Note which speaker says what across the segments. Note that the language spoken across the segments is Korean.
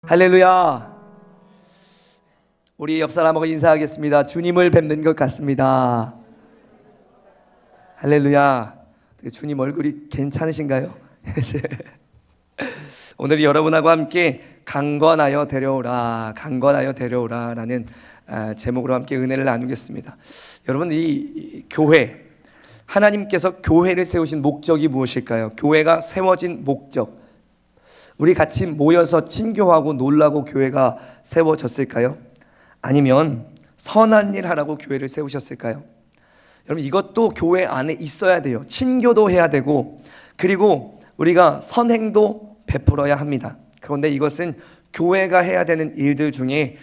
Speaker 1: 할렐루야. 우리 옆 사람하고 인사하겠습니다. 주님을 뵙는 것 같습니다. 할렐루야. 주님 얼굴이 괜찮으신가요? 오늘 여러분하고 함께 강건하여 데려오라, 강건하여 데려오라 라는 제목으로 함께 은혜를 나누겠습니다. 여러분, 이 교회, 하나님께서 교회를 세우신 목적이 무엇일까요? 교회가 세워진 목적, 우리 같이 모여서 친교하고 놀라고 교회가 세워졌을까요? 아니면 선한 일 하라고 교회를 세우셨을까요? 여러분, 이것도 교회 안에 있어야 돼요. 친교도 해야 되고, 그리고 우리가 선행도 베풀어야 합니다. 그런데 이것은 교회가 해야 되는 일들 중에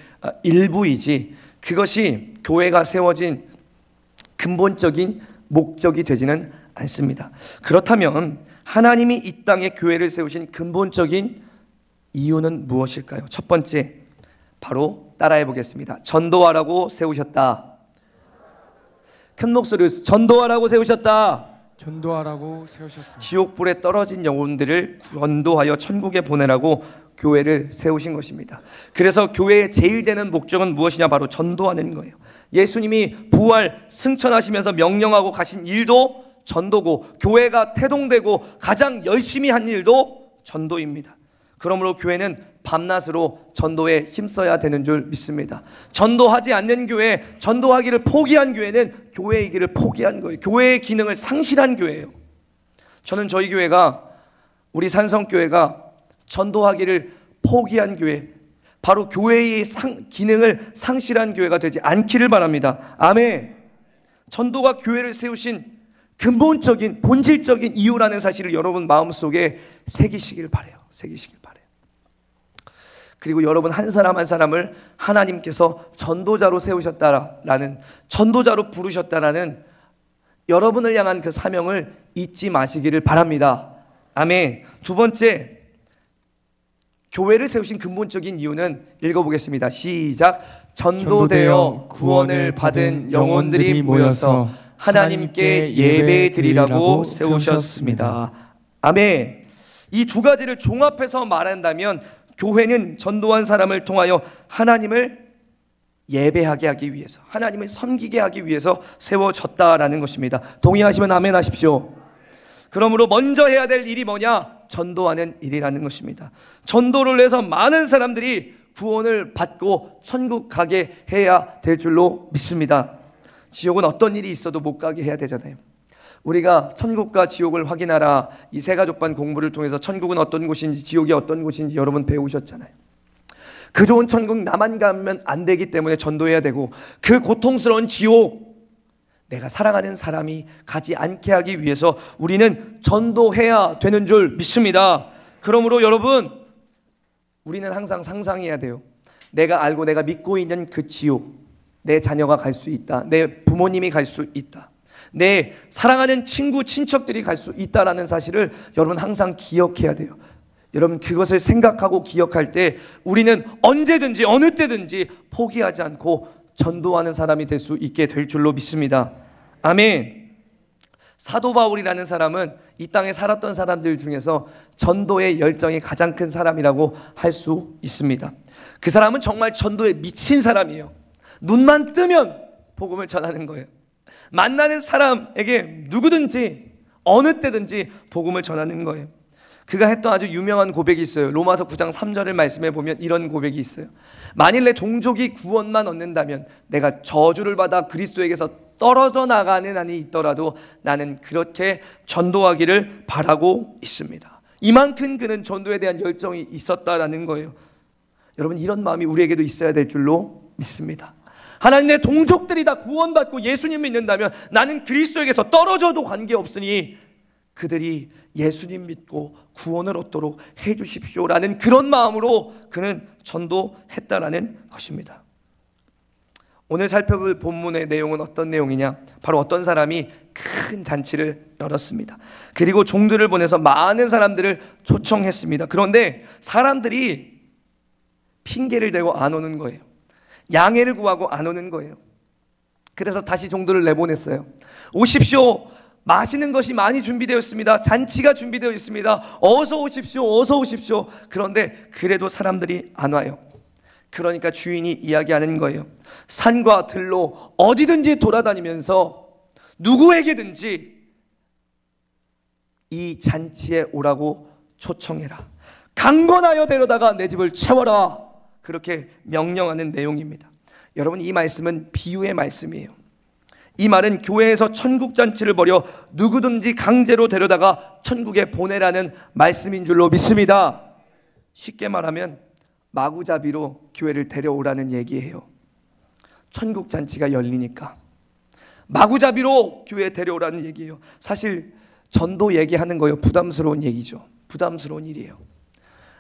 Speaker 1: 일부이지, 그것이 교회가 세워진 근본적인 목적이 되지는 않습니다. 그렇다면 하나님이 이 땅에 교회를 세우신 근본적인 이유는 무엇일까요? 첫 번째, 바로 따라해 보겠습니다. 전도하라고 세우셨다. 큰 목소리로 전도하라고 세우셨다.
Speaker 2: 전도하라고 세우셨습니다.
Speaker 1: 지옥불에 떨어진 영혼들을 전도하여 천국에 보내라고 교회를 세우신 것입니다. 그래서 교회의 제일 되는 목적은 무엇이냐? 바로 전도하는 거예요. 예수님이 부활 승천하시면서 명령하고 가신 일도 전도고, 교회가 태동되고 가장 열심히 한 일도 전도입니다. 그러므로 교회는 밤낮으로 전도에 힘써야 되는 줄 믿습니다. 전도하지 않는 교회, 전도하기를 포기한 교회는 교회의 길을 포기한 거예요. 교회의 기능을 상실한 교회예요. 저는 저희 교회가, 우리 산성교회가 전도하기를 포기한 교회, 바로 교회의 기능을 상실한 교회가 되지 않기를 바랍니다. 아멘. 전도가 교회를 세우신 근본적인 본질적인 이유라는 사실을 여러분 마음속에 새기시길 바라요. 새기시길 바라요. 그리고 여러분 한 사람 한 사람을 하나님께서 전도자로 세우셨다라는, 전도자로 부르셨다라는 여러분을 향한 그 사명을 잊지 마시기를 바랍니다. 아멘. 두 번째, 교회를 세우신 근본적인 이유는 읽어보겠습니다. 시작. 전도되어 구원을 받은 영혼들이 모여서 하나님께 예배 드리라고 세우셨습니다. 아멘. 이 두 가지를 종합해서 말한다면 교회는 전도한 사람을 통하여 하나님을 예배하게 하기 위해서, 하나님을 섬기게 하기 위해서 세워졌다라는 것입니다. 동의하시면 아멘 하십시오. 그러므로 먼저 해야 될 일이 뭐냐? 전도하는 일이라는 것입니다. 전도를 해서 많은 사람들이 구원을 받고 천국 가게 해야 될 줄로 믿습니다. 지옥은 어떤 일이 있어도 못 가게 해야 되잖아요. 우리가 천국과 지옥을 확인하라, 이 세가족반 공부를 통해서 천국은 어떤 곳인지 지옥이 어떤 곳인지 여러분 배우셨잖아요. 그 좋은 천국 나만 가면 안 되기 때문에 전도해야 되고, 그 고통스러운 지옥 내가 사랑하는 사람이 가지 않게 하기 위해서 우리는 전도해야 되는 줄 믿습니다. 그러므로 여러분, 우리는 항상 상상해야 돼요. 내가 알고 내가 믿고 있는 그 지옥, 내 자녀가 갈 수 있다, 내 부모님이 갈 수 있다, 내 사랑하는 친구, 친척들이 갈 수 있다라는 사실을 여러분 항상 기억해야 돼요. 여러분, 그것을 생각하고 기억할 때 우리는 언제든지 어느 때든지 포기하지 않고 전도하는 사람이 될 수 있게 될 줄로 믿습니다. 아멘. 사도 바울이라는 사람은 이 땅에 살았던 사람들 중에서 전도의 열정이 가장 큰 사람이라고 할 수 있습니다. 그 사람은 정말 전도에 미친 사람이에요. 눈만 뜨면 복음을 전하는 거예요. 만나는 사람에게 누구든지 어느 때든지 복음을 전하는 거예요. 그가 했던 아주 유명한 고백이 있어요. 로마서 9장 3절을 말씀해 보면 이런 고백이 있어요. 만일 내 동족이 구원만 얻는다면 내가 저주를 받아 그리스도에게서 떨어져 나가는 한이 있더라도 나는 그렇게 전도하기를 바라고 있습니다. 이만큼 그는 전도에 대한 열정이 있었다라는 거예요. 여러분, 이런 마음이 우리에게도 있어야 될 줄로 믿습니다. 하나님, 내 동족들이 다 구원받고 예수님 믿는다면 나는 그리스도에게서 떨어져도 관계없으니 그들이 예수님 믿고 구원을 얻도록 해주십시오라는 그런 마음으로 그는 전도했다라는 것입니다. 오늘 살펴볼 본문의 내용은 어떤 내용이냐? 바로 어떤 사람이 큰 잔치를 열었습니다. 그리고 종들을 보내서 많은 사람들을 초청했습니다. 그런데 사람들이 핑계를 대고 안 오는 거예요. 양해를 구하고 안 오는 거예요. 그래서 다시 종들을 내보냈어요. 오십시오. 마시는 것이 많이 준비되어 있습니다. 잔치가 준비되어 있습니다. 어서 오십시오, 어서 오십시오. 그런데 그래도 사람들이 안 와요. 그러니까 주인이 이야기하는 거예요. 산과 들로 어디든지 돌아다니면서 누구에게든지 이 잔치에 오라고 초청해라. 강권하여 데려다가 내 집을 채워라. 그렇게 명령하는 내용입니다. 여러분, 이 말씀은 비유의 말씀이에요. 이 말은 교회에서 천국잔치를 벌여 누구든지 강제로 데려다가 천국에 보내라는 말씀인 줄로 믿습니다. 쉽게 말하면 마구잡이로 교회를 데려오라는 얘기예요. 천국잔치가 열리니까 마구잡이로 교회에 데려오라는 얘기예요. 사실 전도 얘기하는 거예요. 부담스러운 얘기죠. 부담스러운 일이에요.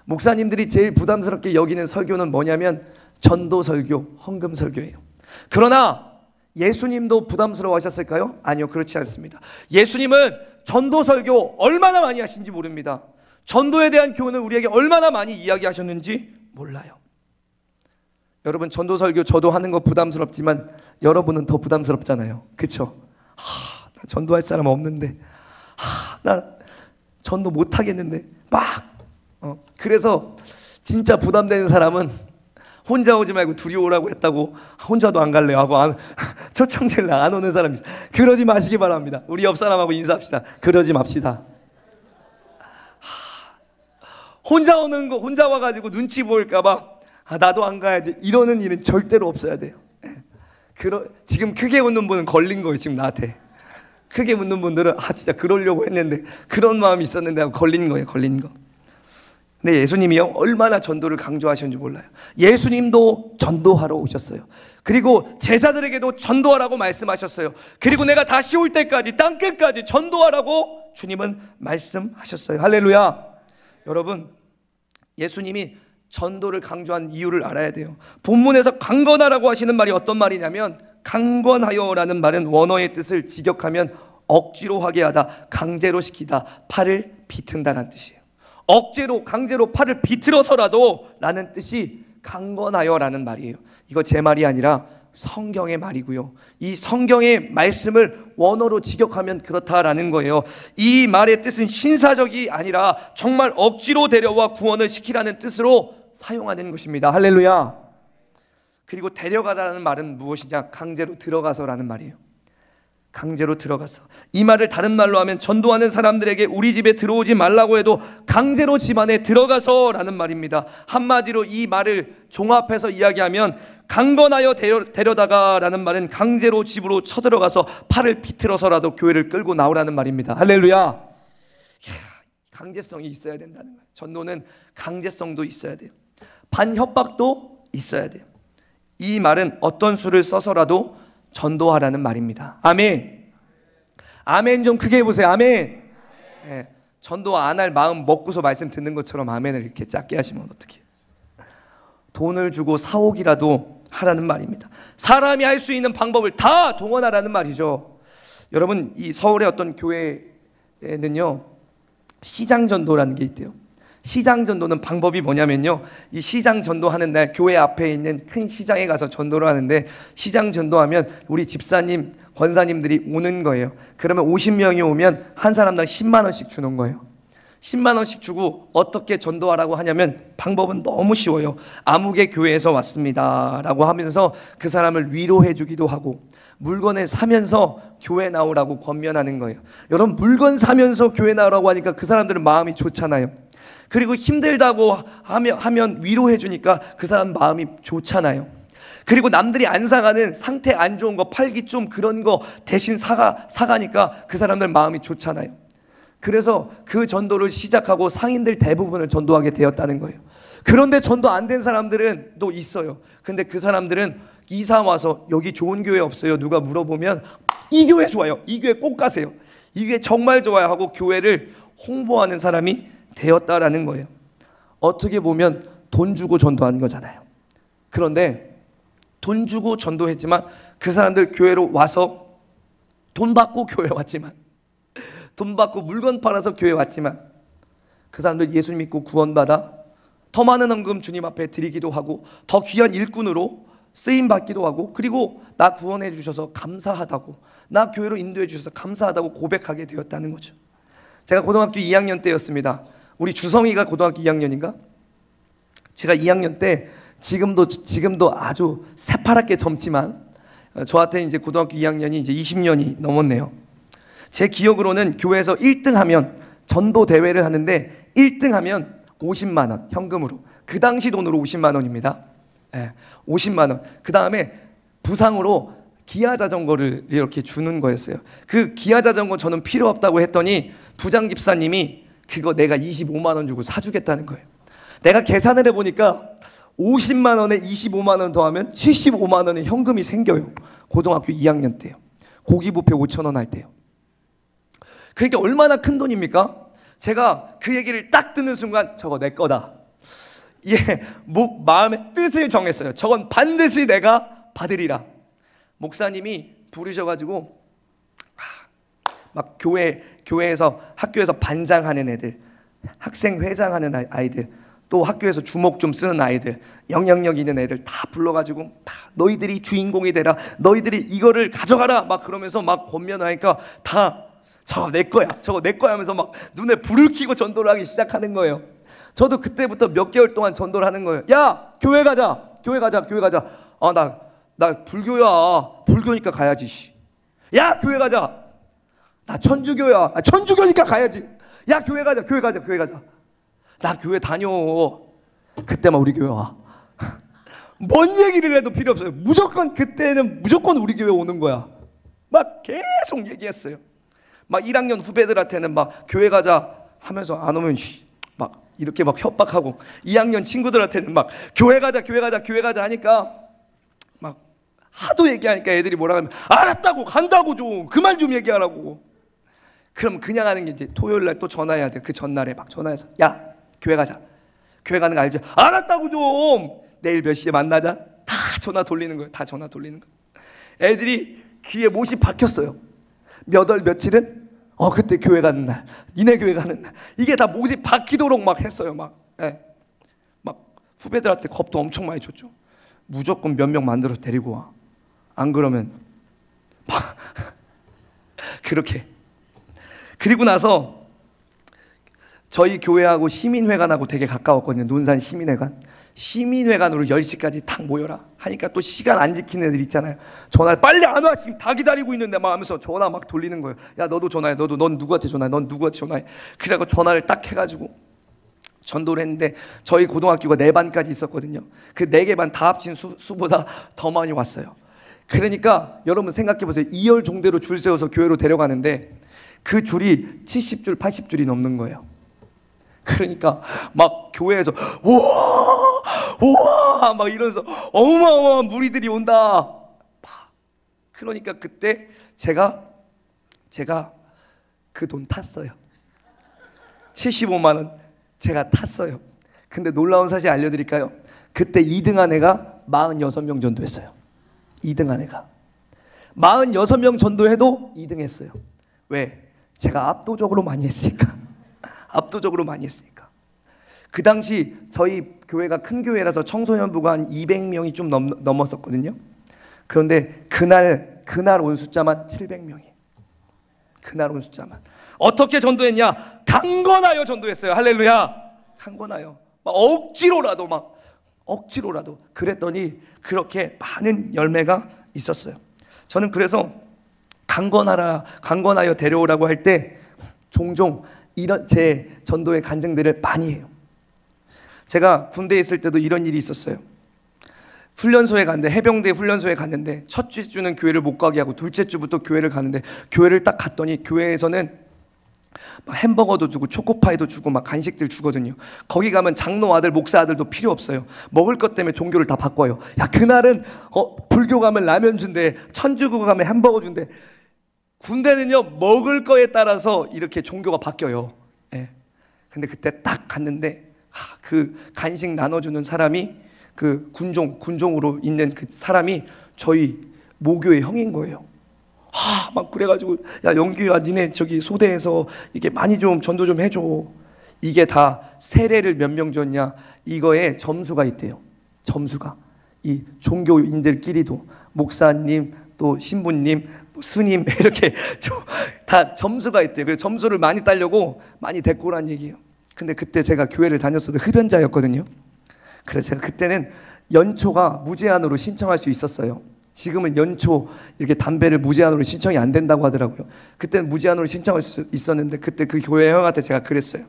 Speaker 1: 목사님들이 제일 부담스럽게 여기는 설교는 뭐냐면 전도 설교, 헌금 설교예요. 그러나 예수님도 부담스러워하셨을까요? 아니요, 그렇지 않습니다. 예수님은 전도 설교 얼마나 많이 하신지 모릅니다. 전도에 대한 교훈을 우리에게 얼마나 많이 이야기하셨는지 몰라요. 여러분, 전도 설교 저도 하는 거 부담스럽지만 여러분은 더 부담스럽잖아요. 그렇죠? 나 전도할 사람 없는데, 나 전도 못 하겠는데 그래서 진짜 부담되는 사람은 혼자 오지 말고 둘이 오라고 했다고 혼자도 안 갈래요 하고 초청제를 안 오는 사람이 있어요. 그러지 마시기 바랍니다. 우리 옆 사람하고 인사합시다. 그러지 맙시다. 혼자 오는 거, 혼자 와가지고 눈치 보일까봐 나도 안 가야지 이러는 일은 절대로 없어야 돼요. 지금 크게 웃는 분은 걸린 거예요. 지금 나한테 크게 웃는 분들은 진짜 그러려고 했는데 그런 마음이 있었는데 하고 걸린 거예요. 걸린 거. 근데 예수님이요, 얼마나 전도를 강조하셨는지 몰라요. 예수님도 전도하러 오셨어요. 그리고 제자들에게도 전도하라고 말씀하셨어요. 그리고 내가 다시 올 때까지 땅끝까지 전도하라고 주님은 말씀하셨어요. 할렐루야. 여러분, 예수님이 전도를 강조한 이유를 알아야 돼요. 본문에서 강권하라고 하시는 말이 어떤 말이냐면, 강권하여라는 말은 원어의 뜻을 직역하면 억지로 하게 하다, 강제로 시키다, 팔을 비튼다는 뜻이에요. 억제로, 강제로 팔을 비틀어서라도 라는 뜻이 강권하여라는 말이에요. 이거 제 말이 아니라 성경의 말이고요. 이 성경의 말씀을 원어로 직역하면 그렇다라는 거예요. 이 말의 뜻은 신사적이 아니라 정말 억지로 데려와 구원을 시키라는 뜻으로 사용하는 것입니다. 할렐루야. 그리고 데려가라는 말은 무엇이냐? 강제로 들어가서라는 말이에요. 강제로 들어가서. 이 말을 다른 말로 하면 전도하는 사람들에게 우리 집에 들어오지 말라고 해도 강제로 집 안에 들어가서 라는 말입니다. 한마디로 이 말을 종합해서 이야기하면 강권하여 데려다가 라는 말은 강제로 집으로 쳐들어가서 팔을 비틀어서라도 교회를 끌고 나오라는 말입니다. 할렐루야. 강제성이 있어야 된다는 거예요. 전도는 강제성도 있어야 돼요. 반협박도 있어야 돼요. 이 말은 어떤 수를 써서라도 전도하라는 말입니다. 아멘. 아멘 좀 크게 해보세요. 아멘. 네, 전도 안 할 마음 먹고서 말씀 듣는 것처럼 아멘을 이렇게 작게 하시면 어떡해요? 돈을 주고 사오기라도 하라는 말입니다. 사람이 할 수 있는 방법을 다 동원하라는 말이죠. 여러분, 이 서울의 어떤 교회에는요, 시장 전도라는 게 있대요. 시장 전도는 방법이 뭐냐면요, 이 시장 전도하는 날 교회 앞에 있는 큰 시장에 가서 전도를 하는데, 시장 전도하면 우리 집사님, 권사님들이 오는 거예요. 그러면 50명이 오면 한 사람당 10만 원씩 주는 거예요. 10만 원씩 주고 어떻게 전도하라고 하냐면 방법은 너무 쉬워요. 아무개 교회에서 왔습니다 라고 하면서 그 사람을 위로해 주기도 하고, 물건을 사면서 교회 나오라고 권면하는 거예요. 여러분, 물건 사면서 교회 나오라고 하니까 그 사람들은 마음이 좋잖아요. 그리고 힘들다고 하면 위로해 주니까 그 사람 마음이 좋잖아요. 그리고 남들이 안 사가는 상태 안 좋은 거, 팔기 좀 그런 거 대신 사가니까 그 사람들 마음이 좋잖아요. 그래서 그 전도를 시작하고 상인들 대부분을 전도하게 되었다는 거예요. 그런데 전도 안 된 사람들은 또 있어요. 근데 그 사람들은 이사 와서 여기 좋은 교회 없어요 누가 물어보면 이 교회 좋아요, 이 교회 꼭 가세요, 이 교회 정말 좋아요 하고 교회를 홍보하는 사람이 되었다라는 거예요. 어떻게 보면 돈 주고 전도한 거잖아요. 그런데 돈 주고 전도했지만 그 사람들 교회로 와서 돈 받고 교회 왔지만, 돈 받고 물건 팔아서 교회 왔지만, 그 사람들 예수 믿고 구원받아 더 많은 헌금 주님 앞에 드리기도 하고 더 귀한 일꾼으로 쓰임 받기도 하고, 그리고 나 구원해 주셔서 감사하다고, 나 교회로 인도해 주셔서 감사하다고 고백하게 되었다는 거죠. 제가 고등학교 2학년 때였습니다. 우리 주성이가 고등학교 2학년인가? 제가 2학년 때 지금도 아주 새파랗게 젊지만 저한테 이제 고등학교 2학년이 이제 20년이 넘었네요. 제 기억으로는 교회에서 1등하면 전도 대회를 하는데 1등하면 50만 원 현금으로, 그 당시 돈으로 50만 원입니다. 50만 원. 그 다음에 부상으로 기아 자전거를 이렇게 주는 거였어요. 그 기아 자전거 저는 필요 없다고 했더니 부장 집사님이 그거 내가 25만 원 주고 사주겠다는 거예요. 내가 계산을 해보니까 50만 원에 25만 원 더하면 75만 원의 현금이 생겨요. 고등학교 2학년 때요. 고기 뷔페 5천 원 할 때요. 그러니까 얼마나 큰 돈입니까? 제가 그 얘기를 딱 듣는 순간 저거 내 거다. 마음의 뜻을 정했어요. 저건 반드시 내가 받으리라. 목사님이 부르셔가지고 막 교회에서 학교에서 반장하는 애들, 학생 회장하는 아이들, 또 학교에서 주목 좀 쓰는 아이들, 영향력 있는 애들 다 불러가지고 너희들이 주인공이 되라, 너희들이 이거를 가져가라 막 그러면서 막 권면하니까 다 저거 내 거야, 저거 내 거야 하면서 막 눈에 불을 켜고 전도를 하기 시작하는 거예요. 저도 그때부터 몇 개월 동안 전도를 하는 거예요. 야, 교회 가자, 교회 가자, 교회 가자. 나 불교야. 불교니까 가야지. 야, 교회 가자. 나 천주교야. 천주교니까 가야지. 야, 교회 가자, 교회 가자, 교회 가자. 나 교회 다녀. 그때만 우리 교회 와. 뭔 얘기를 해도 필요 없어요. 그때는 무조건 우리 교회 오는 거야. 막 계속 얘기했어요. 막 1학년 후배들한테는 막 교회 가자 하면서 안 오면 막 이렇게 막 협박하고, 2학년 친구들한테는 막 교회 가자, 교회 가자, 교회 가자 하니까 막 하도 얘기하니까 애들이 뭐라 하면 알았다고, 간다고, 좀 그만 좀 얘기하라고. 그럼 그냥 하는 게 이제 토요일 날 또 전화해야 돼. 그 전날에 막 전화해서 야, 교회 가자. 교회 가는 거 알지? 알았다고 좀. 내일 몇 시에 만나자. 다 전화 돌리는 거예요. 다 전화 돌리는 거. 애들이 귀에 못이 박혔어요. 몇 월 며칠은 그때 교회 가는 날, 니네 교회 가는 날, 이게 다 못이 박히도록 막 했어요. 막 후배들한테 겁도 엄청 많이 줬죠. 무조건 몇 명 만들어서 데리고 와. 안 그러면 막 그렇게. 그리고 나서 저희 교회하고 시민회관하고 되게 가까웠거든요. 논산 시민회관으로 10시까지 탁 모여라 하니까 또 시간 안 지키는 애들 있잖아요. 전화 빨리 안 와, 지금 다 기다리고 있는데 막 하면서 전화 막 돌리는 거예요. 야, 너도 전화해. 넌 누구한테 전화해. 넌 누구한테 전화해. 그래갖고 전화를 딱 해가지고 전도를 했는데, 저희 고등학교가 4반까지 있었거든요. 그 4개 반 다 합친 수보다 더 많이 왔어요. 그러니까 여러분 생각해보세요. 2열 종대로 줄 세워서 교회로 데려가는데 그 줄이 70줄 80줄이 넘는 거예요. 그러니까 막 교회에서 우와 막 이러면서 어마어마한 무리들이 온다. 그러니까 그때 제가 그 돈 탔어요. 75만 원 제가 탔어요. 근데 놀라운 사실 알려드릴까요? 그때 2등한 애가 46명 전도했어요. 2등한 애가 46명 전도해도 2등했어요. 왜? 제가 압도적으로 많이 했으니까. 압도적으로 많이 했으니까. 그 당시 저희 교회가 큰 교회라서 청소년부가 한 200명이 좀 넘었었거든요. 그런데 그날 온 숫자만 700명이에요. 그날 온 숫자만. 어떻게 전도했냐? 강건하여 전도했어요. 할렐루야. 강건하여. 억지로라도 그랬더니 그렇게 많은 열매가 있었어요. 저는 그래서 강건하여 데려오라고 할 때 종종 이런 제 전도의 간증들을 많이 해요. 제가 군대에 있을 때도 이런 일이 있었어요. 훈련소에 갔는데, 해병대 훈련소에 갔는데 첫째 주는 교회를 못 가게 하고 둘째 주부터 교회를 가는데, 교회를 딱 갔더니 교회에서는 막 햄버거도 주고 초코파이도 주고 막 간식들 주거든요. 거기 가면 장로 아들, 목사 아들도 필요 없어요. 먹을 것 때문에 종교를 다 바꿔요. 야, 그날은 불교 가면 라면 준대, 천주교 가면 햄버거 준대. 군대는요, 먹을 거에 따라서 이렇게 종교가 바뀌어요. 예. 근데 그때 딱 갔는데 그 간식 나눠주는 사람이 그 군종으로 있는 그 사람이 저희 모교의 형인 거예요. 막 그래가지고 야, 영규야, 니네 저기 소대에서 이게 많이 좀 전도 좀 해줘. 이게 다 세례를 몇 명 줬냐, 이거에 점수가 있대요. 점수가 이 종교인들끼리도 목사님 또 신부님 스님 이렇게 다 점수가 있대요. 그래서 점수를 많이 따려고 많이 데리고 오란 얘기예요. 근데 그때 제가 교회를 다녔어도 흡연자였거든요. 그래서 제가 그때는 연초가 무제한으로 신청할 수 있었어요. 지금은 연초 이렇게 담배를 무제한으로 신청이 안 된다고 하더라고요. 그때는 무제한으로 신청할 수 있었는데 그때 그 교회 형한테 제가 그랬어요.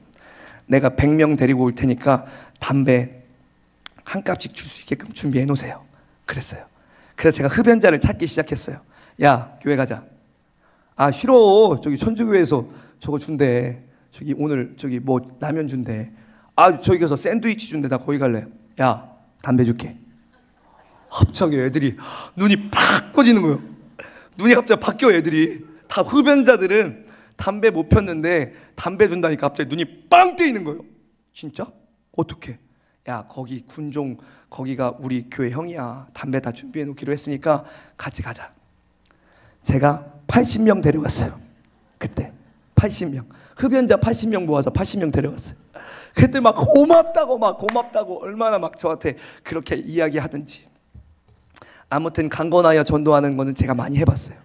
Speaker 1: 내가 100명 데리고 올 테니까 담배 한 값씩 줄 수 있게끔 준비해 놓으세요. 그랬어요. 그래서 제가 흡연자를 찾기 시작했어요. 야, 교회 가자. 아, 싫어. 저기 천주교회에서 저거 준대. 저기 오늘 저기 뭐 라면 준대. 아, 저기 가서 샌드위치 준대. 나 거기 갈래. 야, 담배 줄게. 갑자기 애들이 눈이 팍 꺼지는 거예요. 눈이 갑자기 바뀌어. 애들이 다 흡연자들은 담배 못 폈는데 담배 준다니까 갑자기 눈이 빵 뜨이는 거예요. 진짜? 어떻게? 야, 거기 군종 거기가 우리 교회 형이야. 담배 다 준비해 놓기로 했으니까 같이 가자. 제가 80명 데려갔어요. 그때 80명 흡연자 80명 모아서 80명 데려갔어요. 그때 막 고맙다고 얼마나 막 저한테 그렇게 이야기하든지. 아무튼 강건하여 전도하는 거는 제가 많이 해봤어요.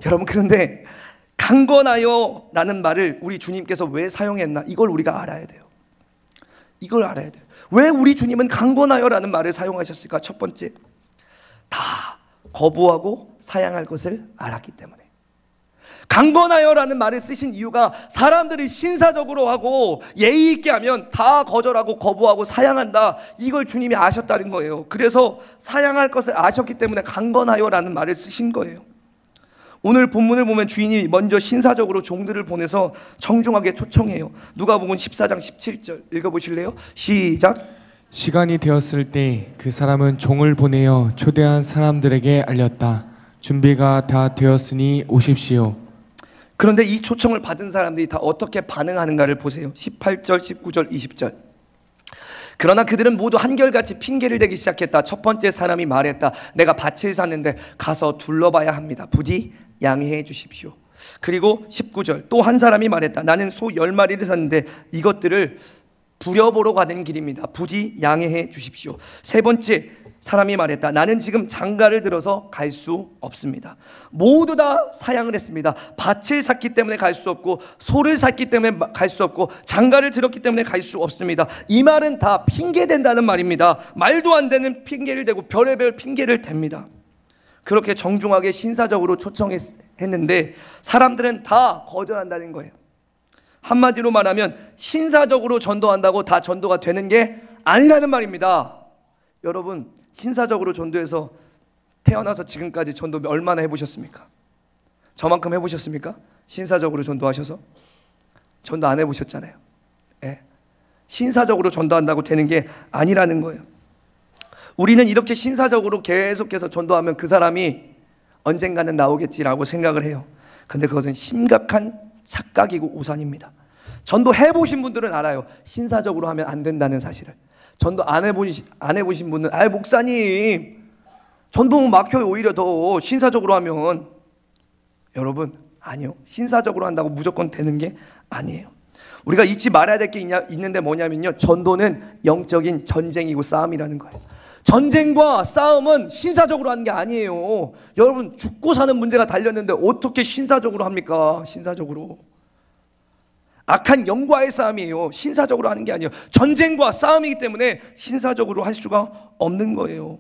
Speaker 1: 여러분, 그런데 강건하여 라는 말을 우리 주님께서 왜 사용했나, 이걸 우리가 알아야 돼요. 이걸 알아야 돼요. 왜 우리 주님은 강건하여 라는 말을 사용하셨을까? 첫 번째, 다 거부하고 사양할 것을 알았기 때문에. 강건하여 라는 말을 쓰신 이유가 사람들이 신사적으로 하고 예의 있게 하면 다 거절하고 거부하고 사양한다, 이걸 주님이 아셨다는 거예요. 그래서 사양할 것을 아셨기 때문에 강건하여 라는 말을 쓰신 거예요. 오늘 본문을 보면 주인이 먼저 신사적으로 종들을 보내서 정중하게 초청해요. 누가복음 14장 17절 읽어보실래요? 시작.
Speaker 2: 시간이 되었을 때 그 사람은 종을 보내어 초대한 사람들에게 알렸다. 준비가 다 되었으니 오십시오.
Speaker 1: 그런데 이 초청을 받은 사람들이 다 어떻게 반응하는가를 보세요. 18절, 19절, 20절. 그러나 그들은 모두 한결같이 핑계를 대기 시작했다. 첫 번째 사람이 말했다. 내가 밭을 샀는데 가서 둘러봐야 합니다. 부디 양해해 주십시오. 그리고 19절, 또 한 사람이 말했다. 나는 소 10마리를 샀는데 이것들을 부려보러 가는 길입니다. 부디 양해해 주십시오. 세 번째 사람이 말했다. 나는 지금 장가를 들어서 갈 수 없습니다. 모두 다 사양을 했습니다. 밭을 샀기 때문에 갈 수 없고, 소를 샀기 때문에 갈 수 없고, 장가를 들었기 때문에 갈 수 없습니다. 이 말은 다 핑계댄다는 말입니다. 말도 안 되는 핑계를 대고 별의별 핑계를 댑니다. 그렇게 정중하게 신사적으로 초청했는데 사람들은 다 거절한다는 거예요. 한마디로 말하면 신사적으로 전도한다고 다 전도가 되는 게 아니라는 말입니다. 여러분, 신사적으로 전도해서 태어나서 지금까지 전도 얼마나 해보셨습니까? 저만큼 해보셨습니까? 신사적으로 전도하셔서? 전도 안 해보셨잖아요. 네. 신사적으로 전도한다고 되는 게 아니라는 거예요. 우리는 이렇게 신사적으로 계속해서 전도하면 그 사람이 언젠가는 나오겠지라고 생각을 해요. 근데 그것은 심각한 착각이고 오산입니다. 전도 해보신 분들은 알아요. 신사적으로 하면 안 된다는 사실을. 전도 안 해보신 분은, 아, 목사님 전도 막혀요. 오히려 더 신사적으로 하면. 여러분, 아니요. 신사적으로 한다고 무조건 되는 게 아니에요. 우리가 잊지 말아야 될 게 있는데 뭐냐면요, 전도는 영적인 전쟁이고 싸움이라는 거예요. 전쟁과 싸움은 신사적으로 하는 게 아니에요. 여러분, 죽고 사는 문제가 달렸는데 어떻게 신사적으로 합니까? 신사적으로. 악한 영과의 싸움이에요. 신사적으로 하는 게 아니에요. 전쟁과 싸움이기 때문에 신사적으로 할 수가 없는 거예요.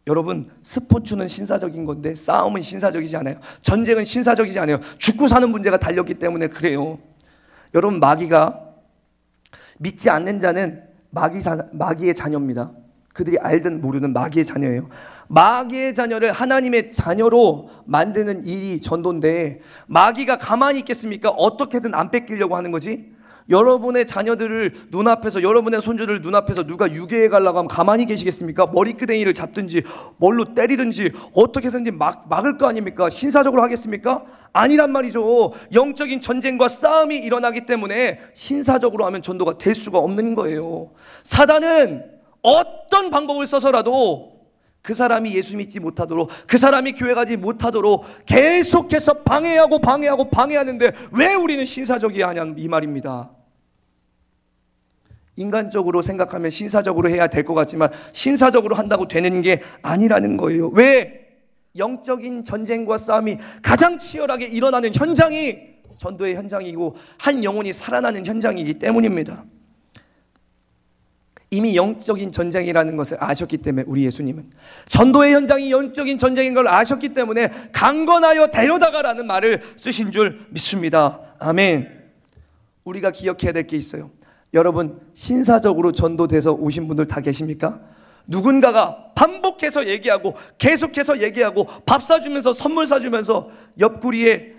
Speaker 1: 여러분, 스포츠는 신사적인 건데 싸움은 신사적이지 않아요. 전쟁은 신사적이지 않아요. 죽고 사는 문제가 달렸기 때문에 그래요. 여러분, 마귀가, 믿지 않는 자는 마귀의 자녀입니다. 그들이 알든 모르든 마귀의 자녀예요. 마귀의 자녀를 하나님의 자녀로 만드는 일이 전도인데, 마귀가 가만히 있겠습니까? 어떻게든 안 뺏기려고 하는 거지. 여러분의 자녀들을 눈앞에서, 여러분의 손주를 눈앞에서 누가 유괴해 가려고 하면 가만히 계시겠습니까? 머리끄댕이를 잡든지 뭘로 때리든지 어떻게든지 막을 거 아닙니까? 신사적으로 하겠습니까? 아니란 말이죠. 영적인 전쟁과 싸움이 일어나기 때문에 신사적으로 하면 전도가 될 수가 없는 거예요. 사단은 어떤 방법을 써서라도 그 사람이 예수 믿지 못하도록, 그 사람이 교회 가지 못하도록 계속해서 방해하는데 왜 우리는 신사적이야 하냐, 이 말입니다. 인간적으로 생각하면 신사적으로 해야 될 것 같지만 신사적으로 한다고 되는 게 아니라는 거예요. 왜? 영적인 전쟁과 싸움이 가장 치열하게 일어나는 현장이 전도의 현장이고 한 영혼이 살아나는 현장이기 때문입니다. 이미 영적인 전쟁이라는 것을 아셨기 때문에 우리 예수님은 전도의 현장이 영적인 전쟁인 걸 아셨기 때문에 강건하여 데려다가라는 말을 쓰신 줄 믿습니다. 아멘. 우리가 기억해야 될 게 있어요. 여러분, 신사적으로 전도돼서 오신 분들 다 계십니까? 누군가가 반복해서 얘기하고 계속해서 얘기하고 밥 사주면서 선물 사주면서 옆구리에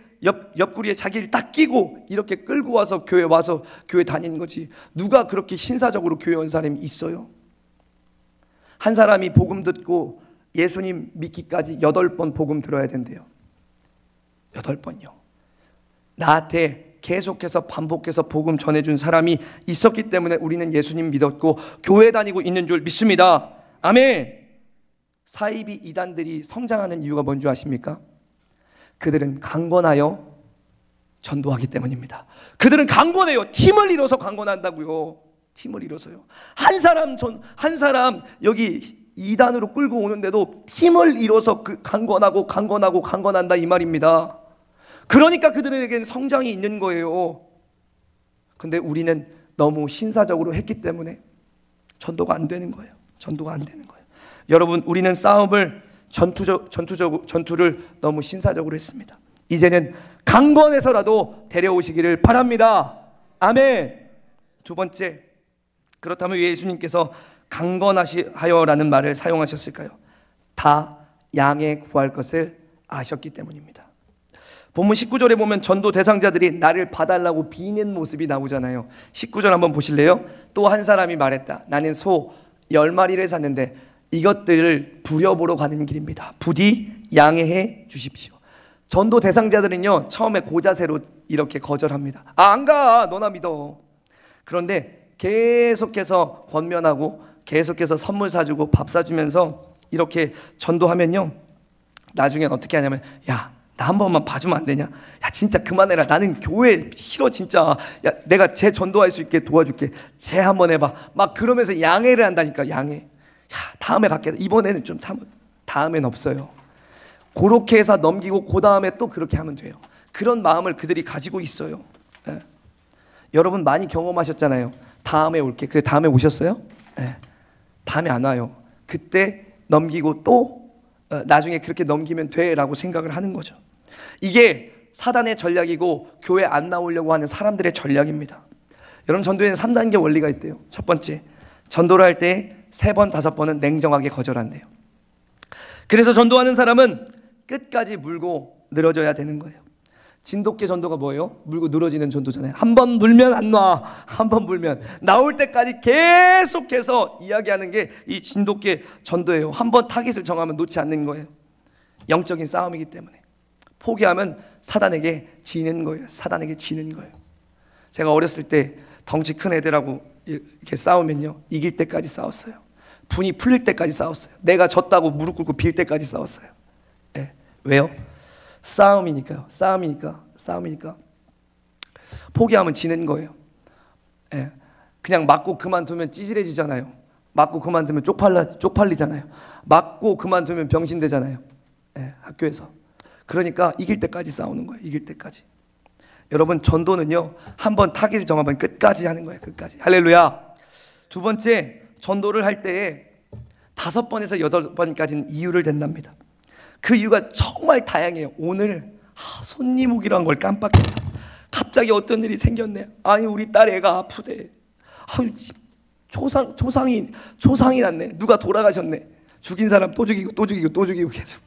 Speaker 1: 자기를 딱 끼고 이렇게 끌고 와서 교회 다니는 거지. 누가 그렇게 신사적으로 교회 온 사람이 있어요? 한 사람이 복음 듣고 예수님 믿기까지 8번 복음 들어야 된대요. 8번요. 나한테 계속해서 반복해서 복음 전해준 사람이 있었기 때문에 우리는 예수님 믿었고 교회 다니고 있는 줄 믿습니다. 아멘. 사이비 이단들이 성장하는 이유가 뭔지 아십니까? 그들은 강건하여 전도하기 때문입니다. 그들은 강건해요. 팀을 이뤄서 강건한다고요. 팀을 이뤄서요. 한 사람 여기 이단으로 끌고 오는데도 팀을 이뤄서 강건한다 이 말입니다. 그러니까 그들에게는 성장이 있는 거예요. 근데 우리는 너무 신사적으로 했기 때문에 전도가 안 되는 거예요. 전도가 안 되는 거예요. 여러분, 우리는 전투를 너무 신사적으로 했습니다. 이제는 강건해서라도 데려오시기를 바랍니다. 아멘. 두 번째, 그렇다면 왜 예수님께서 강건하여라는 말을 사용하셨을까요? 다 양에 구할 것을 아셨기 때문입니다. 본문 19절에 보면 전도 대상자들이 나를 봐달라고 비는 모습이 나오잖아요. 19절 한번 보실래요? 또 한 사람이 말했다. 나는 소 10마리를 샀는데 이것들을 부려보러 가는 길입니다. 부디 양해해 주십시오. 전도 대상자들은요, 처음에 고자세로 이렇게 거절합니다. 안 가, 너나 믿어. 그런데 계속해서 권면하고 계속해서 선물 사주고 밥 사주면서 이렇게 전도하면요, 나중엔 어떻게 하냐면, 야, 나 한 번만 봐주면 안 되냐? 야, 진짜 그만해라. 나는 교회 싫어 진짜. 야, 내가 쟤 전도할 수 있게 도와줄게. 쟤 한번 해봐. 막 그러면서 양해를 한다니까. 양해. 야, 다음에 갈게. 이번에는 좀 참아. 다음엔 없어요. 그렇게 해서 넘기고 그 다음에 또 그렇게 하면 돼요. 그런 마음을 그들이 가지고 있어요. 예. 여러분 많이 경험하셨잖아요. 다음에 올게. 그래, 다음에 오셨어요? 예. 다음에 안 와요. 그때 넘기고 또 나중에 그렇게 넘기면 돼라고 생각을 하는 거죠. 이게 사단의 전략이고 교회 안 나오려고 하는 사람들의 전략입니다. 여러분, 전도에는 3단계 원리가 있대요. 첫 번째, 전도를 할 때 3번, 5번은 냉정하게 거절한대요. 그래서 전도하는 사람은 끝까지 물고 늘어져야 되는 거예요. 진돗개 전도가 뭐예요? 물고 늘어지는 전도잖아요. 한 번 물면 안 놔. 한 번 물면 나올 때까지 계속해서 이야기하는 게 이 진돗개 전도예요. 한 번 타깃을 정하면 놓지 않는 거예요. 영적인 싸움이기 때문에 포기하면 사단에게 지는 거예요. 사단에게 지는 거예요. 제가 어렸을 때 덩치 큰 애들하고 이렇게 싸우면요, 이길 때까지 싸웠어요. 분이 풀릴 때까지 싸웠어요. 내가 졌다고 무릎 꿇고 빌 때까지 싸웠어요. 예. 왜요? 싸움이니까요. 싸움이니까 포기하면 지는 거예요. 예. 그냥 맞고 그만두면 찌질해지잖아요. 맞고 그만두면 쪽팔리잖아요. 맞고 그만두면 병신되잖아요. 예. 학교에서. 그러니까 이길 때까지 싸우는 거예요. 이길 때까지. 여러분, 전도는요, 한번 타깃을 정하면 끝까지 하는 거예요. 끝까지. 할렐루야. 두 번째, 전도를 할 때에 5번에서 8번까지는 이유를 댄답니다. 그 이유가 정말 다양해요. 오늘 손님 오기로 한 걸 깜빡했다. 갑자기 어떤 일이 생겼네. 아니, 우리 딸 애가 아프대. 아유, 초상이 났네. 누가 돌아가셨네. 죽인 사람 또 죽이고 계속.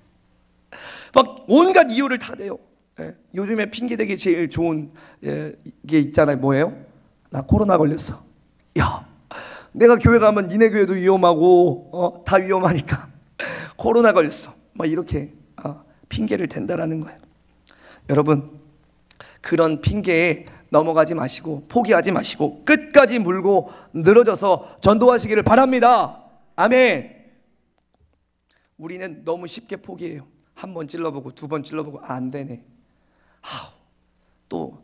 Speaker 1: 막 온갖 이유를 다 대요. 예. 요즘에 핑계대기 제일 좋은 게 있잖아요. 뭐예요? 나 코로나 걸렸어. 야, 내가 교회 가면 니네 교회도 위험하고 다 위험하니까 코로나 걸렸어. 막 이렇게 핑계를 댄다라는 거예요. 여러분, 그런 핑계에 넘어가지 마시고 포기하지 마시고 끝까지 물고 늘어져서 전도하시기를 바랍니다. 아멘. 우리는 너무 쉽게 포기해요. 한 번 찔러보고 2번 찔러보고 안 되네. 또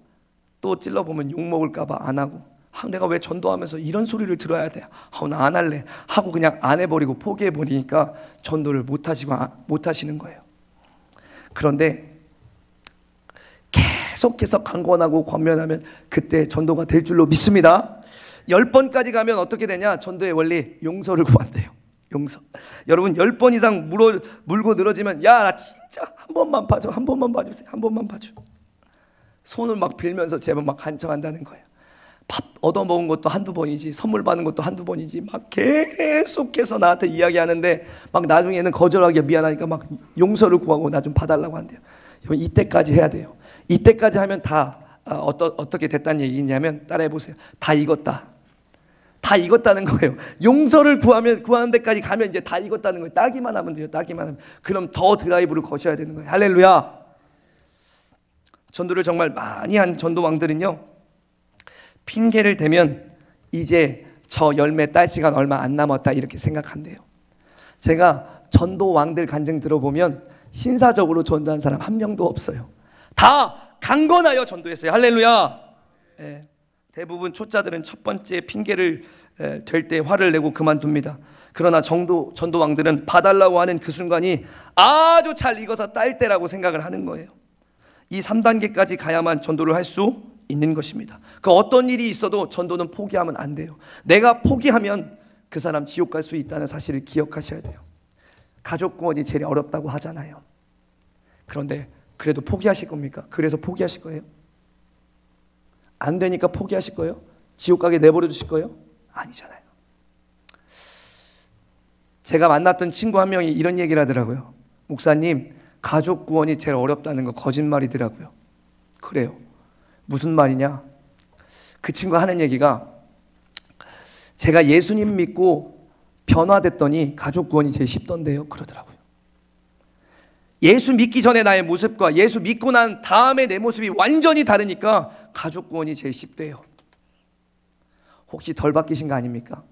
Speaker 1: 찔러보면 욕먹을까 봐 안 하고, 내가 왜 전도하면서 이런 소리를 들어야 돼? 나 안 할래 하고 그냥 안 해버리고 포기해버리니까 전도를 못 하시는 거예요. 그런데 계속해서 강권하고 권면하면 그때 전도가 될 줄로 믿습니다. 10번까지 가면 어떻게 되냐? 전도의 원리, 용서를 구한대요. 용서. 여러분 10번 이상 물고 늘어지면 야, 나 진짜 한 번만 봐줘, 한 번만 봐주세요, 한 번만 봐줘. 손을 막 빌면서 제발 막 간청한다는 거예요. 밥 얻어먹은 것도 한두 번이지, 선물 받는 것도 한두 번이지, 막 계속해서 나한테 이야기하는데 막 나중에는 거절하기가 미안하니까 막 용서를 구하고 나 좀 봐달라고 한대요. 여러분 이때까지 해야 돼요. 이때까지 하면 다 어떻게 됐다는 얘기냐면 따라해보세요. 다 익었다. 다 익었다는 거예요. 용서를 구하는 데까지 가면 이제 다 익었다는 거예요. 따기만 하면 돼요. 따기만 하면. 그럼 더 드라이브를 거셔야 되는 거예요. 할렐루야. 전도를 정말 많이 한 전도왕들은요, 핑계를 대면 이제 저 열매 딸 시간 얼마 안 남았다 이렇게 생각한대요. 제가 전도왕들 간증 들어보면 신사적으로 전도한 사람 한 명도 없어요. 다 강건하여 전도했어요. 할렐루야. 예. 대부분 초짜들은 첫 번째 핑계를 댈 때 화를 내고 그만둡니다. 그러나 전도왕들은 봐달라고 하는 그 순간이 아주 잘 익어서 딸 때라고 생각을 하는 거예요. 이 3단계까지 가야만 전도를 할 수 있는 것입니다. 그 어떤 일이 있어도 전도는 포기하면 안 돼요. 내가 포기하면 그 사람 지옥 갈 수 있다는 사실을 기억하셔야 돼요. 가족 구원이 제일 어렵다고 하잖아요. 그런데 그래도 포기하실 겁니까? 그래서 포기하실 거예요? 안 되니까 포기하실 거예요? 지옥 가게 내버려 두실 거예요? 아니잖아요. 제가 만났던 친구 한 명이 이런 얘기를 하더라고요. 목사님, 가족 구원이 제일 어렵다는 거 거짓말이더라고요. 그래요. 무슨 말이냐? 그 친구가 하는 얘기가 제가 예수님 믿고 변화됐더니 가족 구원이 제일 쉽던데요. 그러더라고요. 예수 믿기 전에 나의 모습과 예수 믿고 난 다음에 내 모습이 완전히 다르니까 가족 구원이 제일 쉽대요. 혹시 덜 바뀌신 거 아닙니까?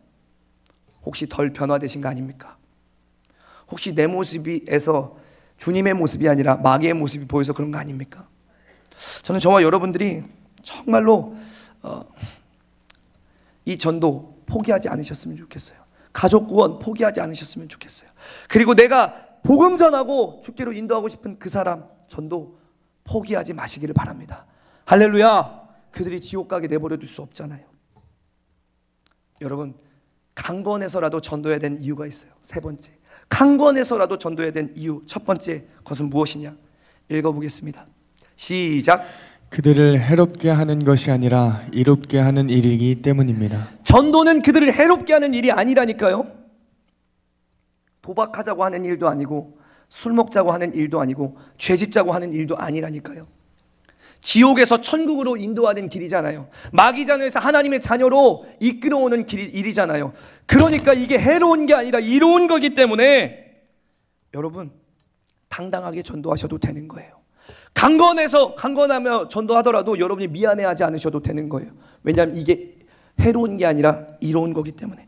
Speaker 1: 혹시 덜 변화되신 거 아닙니까? 혹시 내 모습에서 주님의 모습이 아니라 마귀의 모습이 보여서 그런 거 아닙니까? 저는 저와 여러분들이 정말로 이 전도 포기하지 않으셨으면 좋겠어요. 가족 구원 포기하지 않으셨으면 좋겠어요. 그리고 내가 복음 전하고 주께로 인도하고 싶은 그 사람 전도 포기하지 마시기를 바랍니다. 할렐루야. 그들이 지옥 가게 내버려 둘 수 없잖아요. 여러분, 강건해서라도 전도해야 되는 이유가 있어요. 세 번째, 강건해서라도 전도해야 되는 이유. 첫 번째 것은 무엇이냐? 읽어보겠습니다. 시작.
Speaker 2: 그들을 해롭게 하는 것이 아니라 이롭게 하는 일이기 때문입니다.
Speaker 1: 전도는 그들을 해롭게 하는 일이 아니라니까요. 도박하자고 하는 일도 아니고 술 먹자고 하는 일도 아니고 죄 짓자고 하는 일도 아니라니까요. 지옥에서 천국으로 인도하는 길이잖아요. 마귀자녀에서 하나님의 자녀로 이끌어오는 일이잖아요. 그러니까 이게 해로운 게 아니라 이로운 거기 때문에 여러분 당당하게 전도하셔도 되는 거예요. 강건하며 전도하더라도 여러분이 미안해하지 않으셔도 되는 거예요. 왜냐하면 이게 해로운 게 아니라 이로운 거기 때문에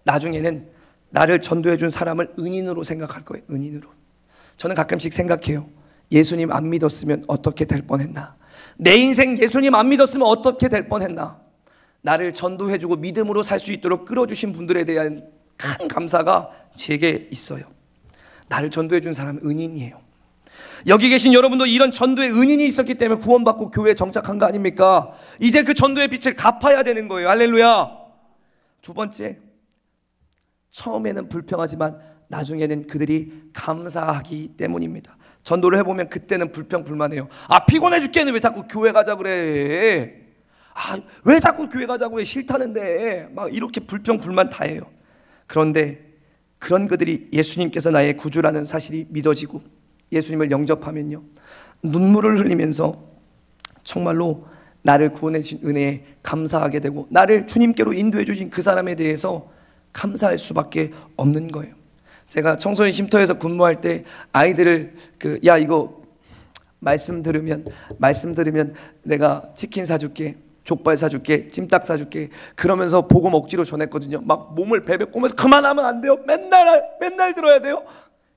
Speaker 1: 나중에는 나를 전도해 준 사람을 은인으로 생각할 거예요. 은인으로. 저는 가끔씩 생각해요. 예수님 안 믿었으면 어떻게 될 뻔했나? 내 인생 예수님 안 믿었으면 어떻게 될 뻔했나? 나를 전도해 주고 믿음으로 살 수 있도록 끌어주신 분들에 대한 큰 감사가 제게 있어요. 나를 전도해 준 사람은 은인이에요. 여기 계신 여러분도 이런 전도의 은인이 있었기 때문에 구원받고 교회에 정착한 거 아닙니까? 이제 그 전도의 빛을 갚아야 되는 거예요. 할렐루야. 두 번째, 처음에는 불평하지만 나중에는 그들이 감사하기 때문입니다. 전도를 해보면 그때는 불평불만해요. 피곤해 죽겠네. 왜 자꾸 교회 가자 그래? 왜 자꾸 교회 가자고 해? 싫다는데. 막 이렇게 불평불만 다 해요. 그런데 그런 그들이 예수님께서 나의 구주라는 사실이 믿어지고 예수님을 영접하면요, 눈물을 흘리면서 정말로 나를 구원해 주신 은혜에 감사하게 되고 나를 주님께로 인도해 주신 그 사람에 대해서 감사할 수밖에 없는 거예요. 제가 청소년 쉼터에서 근무할 때 아이들을 야 이거 말씀 들으면 내가 치킨 사줄게, 족발 사줄게, 찜닭 사줄게 그러면서 복음 억지로 전했거든요. 막 몸을 베베 꼬면서 그만하면 안 돼요. 맨날 들어야 돼요.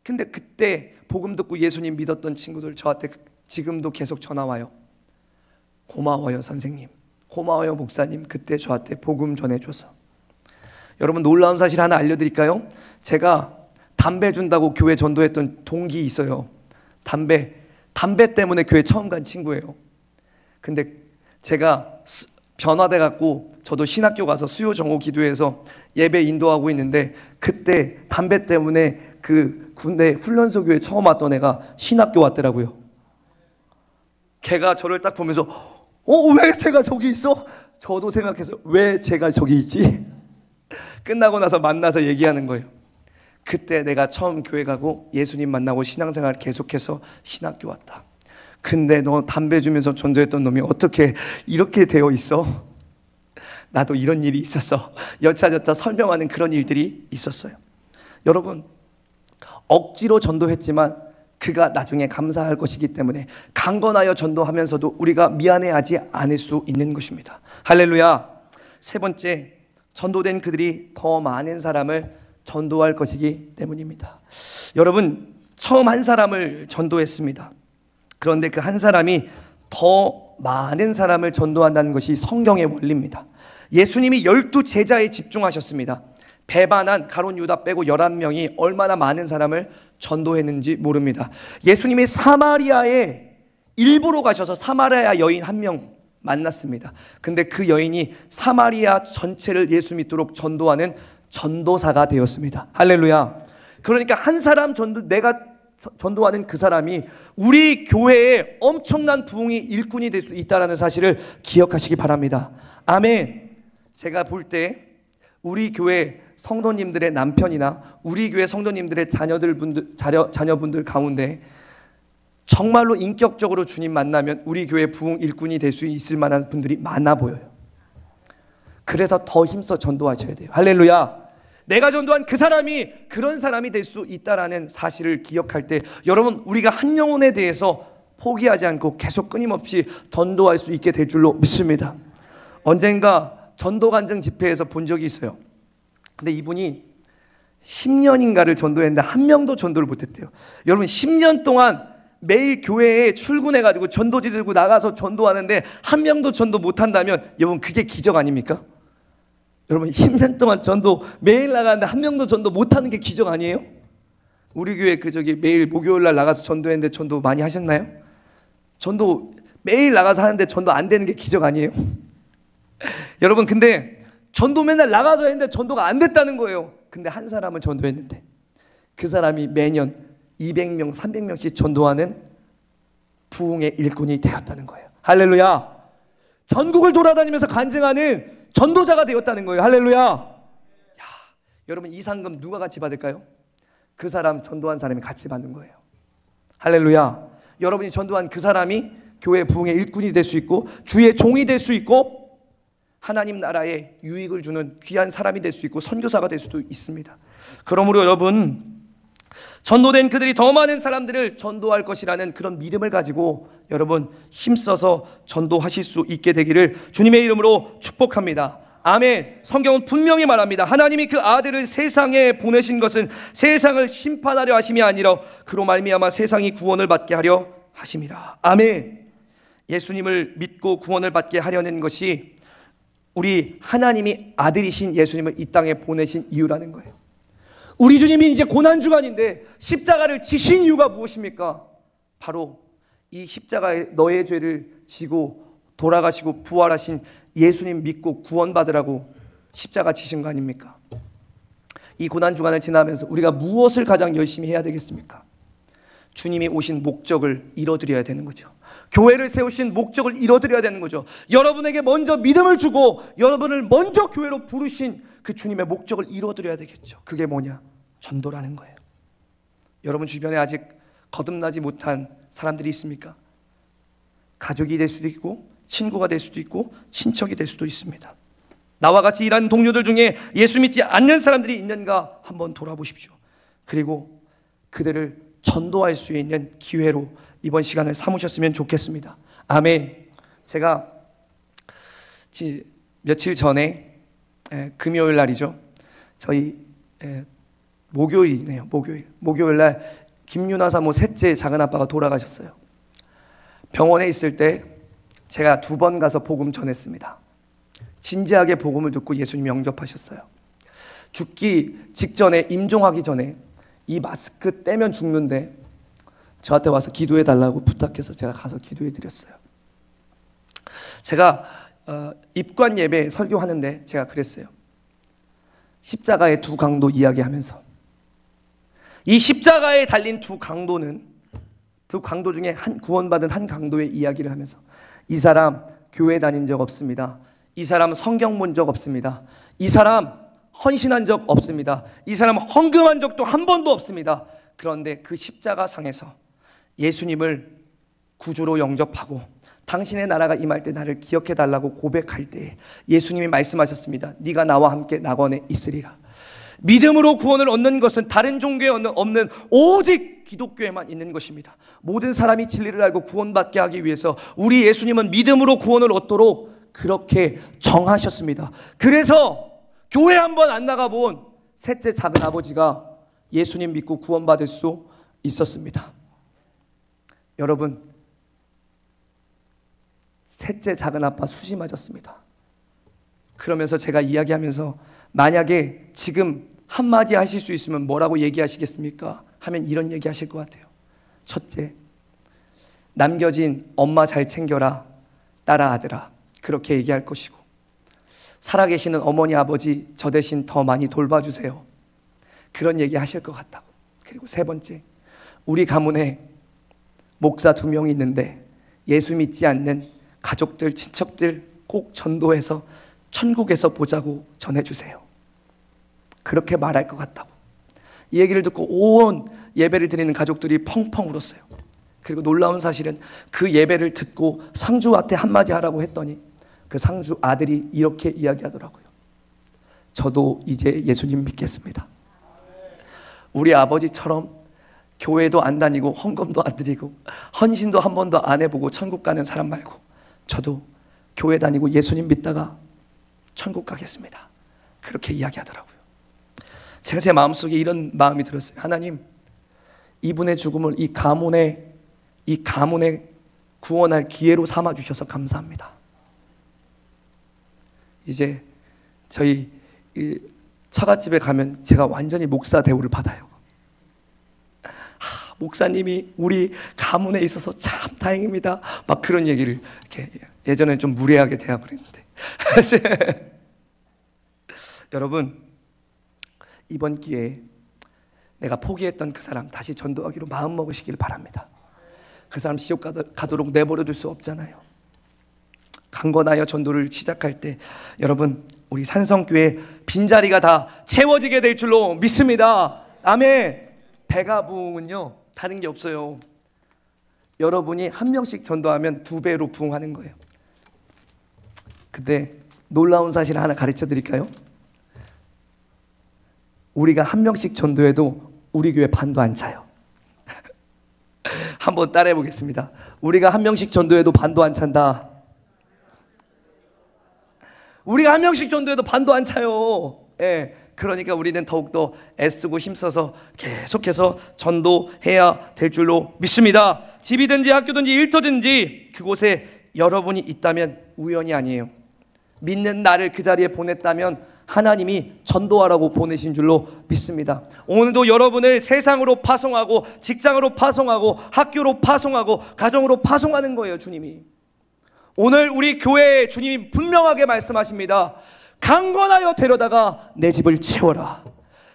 Speaker 1: 근데 그때 복음 듣고 예수님 믿었던 친구들 저한테 지금도 계속 전화 와요. 고마워요 선생님, 고마워요 목사님, 그때 저한테 복음 전해줘서. 여러분, 놀라운 사실 하나 알려드릴까요? 제가 담배 준다고 교회 전도했던 동기 있어요. 담배 때문에 교회 처음 간 친구예요. 근데 제가 변화돼 갖고 저도 신학교 가서 수요 정오 기도해서 예배 인도하고 있는데, 그때 담배 때문에 그 군대 훈련소 교회 처음 왔던 애가 신학교 왔더라고요. 걔가 저를 딱 보면서 왜 제가 저기 있어? 저도 생각해서 왜 제가 저기 있지? 끝나고 나서 만나서 얘기하는 거예요. 그때 내가 처음 교회 가고 예수님 만나고 신앙생활 계속해서 신학교 왔다. 근데 너 담배 주면서 전도했던 놈이 어떻게 이렇게 되어 있어? 나도 이런 일이 있었어. 여차저차 설명하는 그런 일들이 있었어요. 여러분, 억지로 전도했지만 그가 나중에 감사할 것이기 때문에 강건하여 전도하면서도 우리가 미안해하지 않을 수 있는 것입니다. 할렐루야. 세 번째, 전도된 그들이 더 많은 사람을 전도할 것이기 때문입니다. 여러분, 처음 한 사람을 전도했습니다. 그런데 그 한 사람이 더 많은 사람을 전도한다는 것이 성경의 원리입니다. 예수님이 12 제자에 집중하셨습니다. 배반한 가룟 유다 빼고 11명이 얼마나 많은 사람을 전도했는지 모릅니다. 예수님이 사마리아에 일부러 가셔서 사마리아 여인 한 명 만났습니다. 근데 그 여인이 사마리아 전체를 예수 믿도록 전도하는 전도사가 되었습니다. 할렐루야. 그러니까 한 사람 내가 전도하는 그 사람이 우리 교회에 엄청난 부흥이 일꾼이 될 수 있다는 사실을 기억하시기 바랍니다. 아멘. 제가 볼 때 우리 교회 성도님들의 남편이나 우리 교회 성도님들의 자녀분들 가운데 정말로 인격적으로 주님 만나면 우리 교회 부흥 일꾼이 될 수 있을 만한 분들이 많아 보여요. 그래서 더 힘써 전도하셔야 돼요. 할렐루야. 내가 전도한 그 사람이 그런 사람이 될 수 있다라는 사실을 기억할 때, 여러분, 우리가 한 영혼에 대해서 포기하지 않고 계속 끊임없이 전도할 수 있게 될 줄로 믿습니다. 언젠가 전도간증 집회에서 본 적이 있어요. 근데 이분이 10년인가를 전도했는데 한 명도 전도를 못했대요. 여러분, 10년 동안 매일 교회에 출근해가지고 전도지 들고 나가서 전도하는데 한 명도 전도 못한다면 여러분, 그게 기적 아닙니까? 여러분, 10년 동안 전도 매일 나가는데 한 명도 전도 못하는 게 기적 아니에요? 우리 교회 매일 목요일날 나가서 전도했는데 전도 많이 하셨나요? 전도 매일 나가서 하는데 전도 안 되는 게 기적 아니에요? 여러분, 근데 전도 맨날 나가서 했는데 전도가 안 됐다는 거예요. 근데 한 사람은 전도했는데 그 사람이 매년 200명, 300명씩 전도하는 부흥의 일꾼이 되었다는 거예요. 할렐루야. 전국을 돌아다니면서 간증하는 전도자가 되었다는 거예요. 할렐루야. 여러분, 이 상금 누가 같이 받을까요? 그 사람 전도한 사람이 같이 받는 거예요. 할렐루야. 여러분이 전도한 그 사람이 교회 부흥의 일꾼이 될 수 있고 주의 종이 될 수 있고 하나님 나라에 유익을 주는 귀한 사람이 될 수 있고 선교사가 될 수도 있습니다. 그러므로 여러분, 전도된 그들이 더 많은 사람들을 전도할 것이라는 그런 믿음을 가지고 여러분 힘써서 전도하실 수 있게 되기를 주님의 이름으로 축복합니다. 아멘. 성경은 분명히 말합니다. 하나님이 그 아들을 세상에 보내신 것은 세상을 심판하려 하심이 아니라 그로 말미암아 세상이 구원을 받게 하려 하심이라. 아멘. 예수님을 믿고 구원을 받게 하려는 것이 우리 하나님이 아들이신 예수님을 이 땅에 보내신 이유라는 거예요. 우리 주님이 이제 고난주간인데 십자가를 지신 이유가 무엇입니까? 바로 이 십자가에 너의 죄를 지고 돌아가시고 부활하신 예수님 믿고 구원받으라고 십자가 지신 거 아닙니까? 이 고난주간을 지나면서 우리가 무엇을 가장 열심히 해야 되겠습니까? 주님이 오신 목적을 이뤄드려야 되는 거죠. 교회를 세우신 목적을 이뤄드려야 되는 거죠. 여러분에게 먼저 믿음을 주고 여러분을 먼저 교회로 부르신 그 주님의 목적을 이뤄드려야 되겠죠. 그게 뭐냐? 전도라는 거예요. 여러분 주변에 아직 거듭나지 못한 사람들이 있습니까? 가족이 될 수도 있고 친구가 될 수도 있고 친척이 될 수도 있습니다. 나와 같이 일하는 동료들 중에 예수 믿지 않는 사람들이 있는가 한번 돌아보십시오. 그리고 그들을 전도할 수 있는 기회로 이번 시간을 삼으셨으면 좋겠습니다. 아멘. 제가 며칠 전에 금요일 날이죠. 저희 목요일이네요. 목요일 날 김윤아 사모 셋째 작은 아빠가 돌아가셨어요. 병원에 있을 때 제가 2번 가서 복음 전했습니다. 진지하게 복음을 듣고 예수님이 영접하셨어요. 죽기 직전에, 임종하기 전에 이 마스크 떼면 죽는데 저한테 와서 기도해 달라고 부탁해서 제가 가서 기도해 드렸어요. 제가 입관 예배 설교하는데 제가 그랬어요. 십자가의 두 강도 이야기하면서, 이 십자가에 달린 두 강도 중에 구원받은 한 강도의 이야기를 하면서, 이 사람 교회 다닌 적 없습니다. 이 사람 성경 본 적 없습니다. 이 사람 헌신한 적 없습니다. 이 사람 헌금한 적도 한 번도 없습니다. 그런데 그 십자가 상에서 예수님을 구주로 영접하고 당신의 나라가 임할 때 나를 기억해 달라고 고백할 때 예수님이 말씀하셨습니다. 네가 나와 함께 낙원에 있으리라. 믿음으로 구원을 얻는 것은 다른 종교에 없는 오직 기독교에만 있는 것입니다. 모든 사람이 진리를 알고 구원받게 하기 위해서 우리 예수님은 믿음으로 구원을 얻도록 그렇게 정하셨습니다. 그래서 교회 한번 안 나가본 셋째 작은 아버지가 예수님 믿고 구원받을 수 있었습니다. 여러분, 셋째 작은 아빠 수시 맞았습니다. 그러면서 제가 이야기하면서 만약에 지금 한마디 하실 수 있으면 뭐라고 얘기하시겠습니까? 하면 이런 얘기 하실 것 같아요. 첫째, 남겨진 엄마 잘 챙겨라, 딸아 아들아, 그렇게 얘기할 것이고, 살아계시는 어머니 아버지 저 대신 더 많이 돌봐주세요, 그런 얘기 하실 것 같다고. 그리고 세 번째, 우리 가문에 목사 2명이 있는데 예수 믿지 않는 가족들, 친척들 꼭 전도해서 천국에서 보자고 전해주세요, 그렇게 말할 것 같다고. 이 얘기를 듣고 온 예배를 드리는 가족들이 펑펑 울었어요. 그리고 놀라운 사실은 그 예배를 듣고 상주한테 한마디 하라고 했더니 그 상주 아들이 이렇게 이야기하더라고요. 저도 이제 예수님 믿겠습니다. 우리 아버지처럼 교회도 안 다니고 헌금도 안 드리고 헌신도 한 번도 안 해보고 천국 가는 사람 말고 저도 교회 다니고 예수님 믿다가 천국 가겠습니다, 그렇게 이야기하더라고요. 제가 제 마음속에 이런 마음이 들었어요. 하나님, 이분의 죽음을 이 가문에 구원할 기회로 삼아주셔서 감사합니다. 이제 저희 처갓집에 가면 제가 완전히 목사 대우를 받아요. 목사님이 우리 가문에 있어서 참 다행입니다, 막 그런 얘기를 이렇게 예전에 좀 무례하게 대하고 그랬는데 여러분, 이번 기회에 내가 포기했던 그 사람 다시 전도하기로 마음먹으시길 바랍니다. 그 사람 지옥 가도록 내버려둘 수 없잖아요. 강건하여 전도를 시작할 때 여러분, 우리 산성교회 빈자리가 다 채워지게 될 줄로 믿습니다. 아멘. 배가 부흥은요, 다른 게 없어요. 여러분이 한 명씩 전도하면 2배로 부흥하는 거예요. 근데 놀라운 사실 하나 가르쳐 드릴까요? 우리가 한 명씩 전도해도 우리 교회 반도 안 차요. 한번 따라해 보겠습니다. 우리가 한 명씩 전도해도 반도 안 찬다. 우리가 한 명씩 전도해도 반도 안 차요. 예. 그러니까 우리는 더욱더 애쓰고 힘써서 계속해서 전도해야 될 줄로 믿습니다. 집이든지 학교든지 일터든지 그곳에 여러분이 있다면 우연이 아니에요. 믿는 나를 그 자리에 보냈다면 하나님이 전도하라고 보내신 줄로 믿습니다. 오늘도 여러분을 세상으로 파송하고 직장으로 파송하고 학교로 파송하고 가정으로 파송하는 거예요, 주님이. 오늘 우리 교회에 주님이 분명하게 말씀하십니다. 강건하여 데려다가 내 집을 채워라.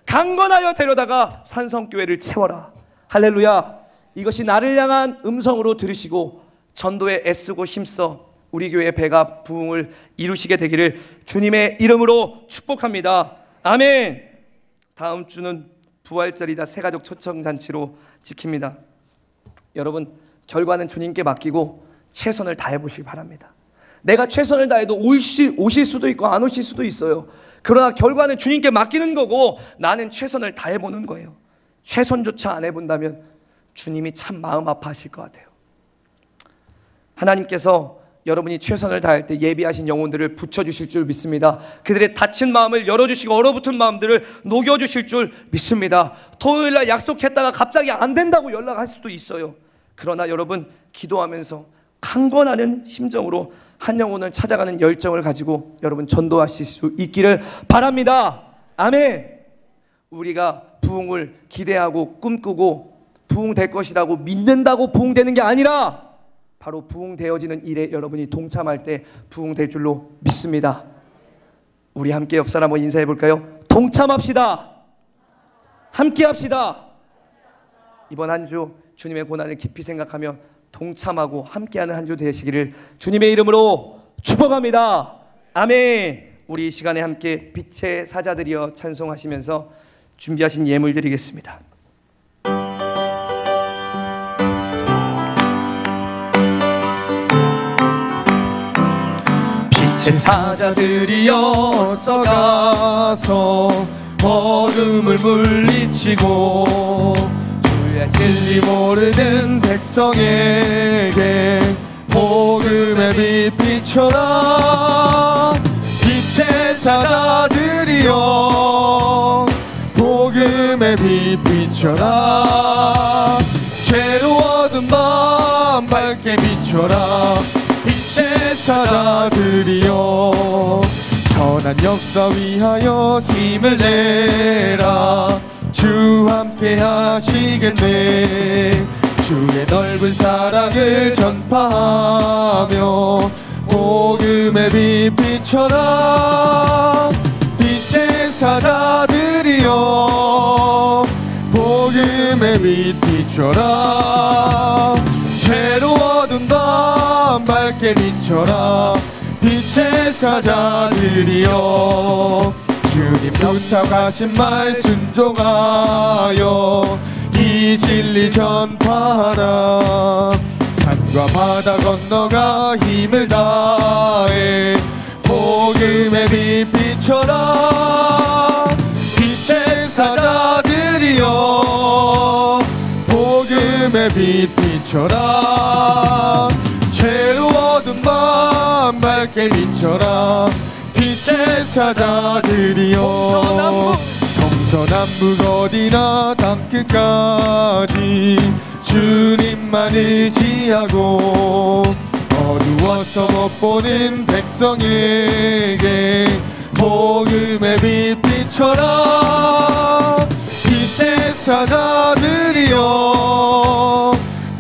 Speaker 1: 강건하여 데려다가 산성교회를 채워라. 할렐루야. 이것이 나를 향한 음성으로 들으시고 전도에 애쓰고 힘써 우리 교회의 배가 부흥을 이루시게 되기를 주님의 이름으로 축복합니다. 아멘. 다음 주는 부활절이다 새가족 초청잔치로 지킵니다. 여러분, 결과는 주님께 맡기고 최선을 다해 보시기 바랍니다. 내가 최선을 다해도 오실 수도 있고 안 오실 수도 있어요. 그러나 결과는 주님께 맡기는 거고 나는 최선을 다해보는 거예요. 최선조차 안 해본다면 주님이 참 마음 아파하실 것 같아요. 하나님께서 여러분이 최선을 다할 때 예비하신 영혼들을 붙여주실 줄 믿습니다. 그들의 다친 마음을 열어주시고 얼어붙은 마음들을 녹여주실 줄 믿습니다. 토요일날 약속했다가 갑자기 안 된다고 연락할 수도 있어요. 그러나 여러분, 기도하면서 강권하는 심정으로 한 영혼을 찾아가는 열정을 가지고 여러분 전도하실 수 있기를 바랍니다. 아멘. 우리가 부흥을 기대하고 꿈꾸고 부흥될 것이라고 믿는다고 부흥되는 게 아니라 바로 부흥되어지는 일에 여러분이 동참할 때 부흥될 줄로 믿습니다. 우리 함께 옆 사람 한번 인사해 볼까요? 동참합시다. 함께 합시다. 이번 한 주 주님의 고난을 깊이 생각하며 동참하고 함께하는 한 주 되시기를 주님의 이름으로 축복합니다. 아멘. 우리 이 시간에 함께 빛의 사자들이여 찬송하시면서 준비하신 예물 드리겠습니다. 빛의 사자들이여 써가서 어둠을 물리치고 주의 진리 모르는 백성에게 복음의 빛 비춰라. 빛의 사자들이여 복음의 빛 비춰라. 죄로워둔 밤 밝게 비춰라. 빛의 사자들이여 선한 역사 위하여 힘을 내라. 주 함께 하시겠네. 주의 넓은 사랑을 전파하며 복음의 빛 비춰라. 빛의 사자들이여 복음의 빛 비춰라. 죄로워둔 밤 밝게 비춰라. 빛의 사자들이여 주님 부탁하신 말 순종하여 이 진리 전파하라. 산과 바다 건너가 힘을 다해 복음의 빛 비춰라. 빛의 사자들이여 복음의 빛 비춰라. 죄로워둔 밤 밝게 비춰라. 빛의 사자들이여 동서남북 어디나 땅끝까지 주님만 의지하고 어두워서 못 보는 백성에게 복음의 빛 비춰라. 빛의 사자들이여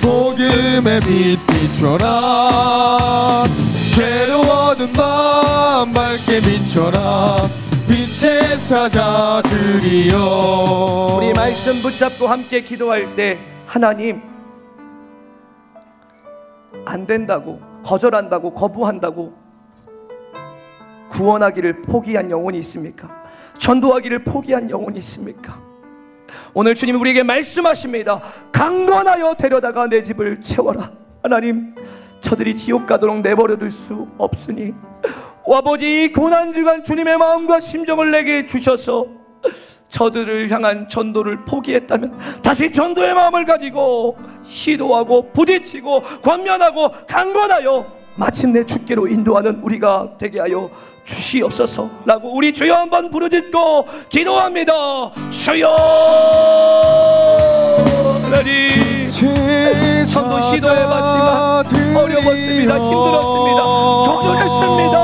Speaker 1: 복음의 빛 비춰라. 죄로워둔 밤 밝게 비춰라. 빛의 사자들이여. 우리 말씀 붙잡고 함께 기도할 때 하나님 안 된다고 거절한다고 거부한다고 구원하기를 포기한 영혼이 있습니까? 전도하기를 포기한 영혼이 있습니까? 오늘 주님이 우리에게 말씀하십니다. 강건하여 데려다가 내 집을 채워라. 하나님 저들이 지옥 가도록 내버려둘 수 없으니 아버지 이 고난주간 주님의 마음과 심정을 내게 주셔서 저들을 향한 전도를 포기했다면 다시 전도의 마음을 가지고 시도하고 부딪히고 권면하고 강건하여 마침내 주께로 인도하는 우리가 되게 하여 주시옵소서 라고 우리 주여 한번 부르짖고 기도합니다. 주여. 하나님 전도 시도해봤지만 어려웠습니다. 힘들었습니다. 도전했습니다.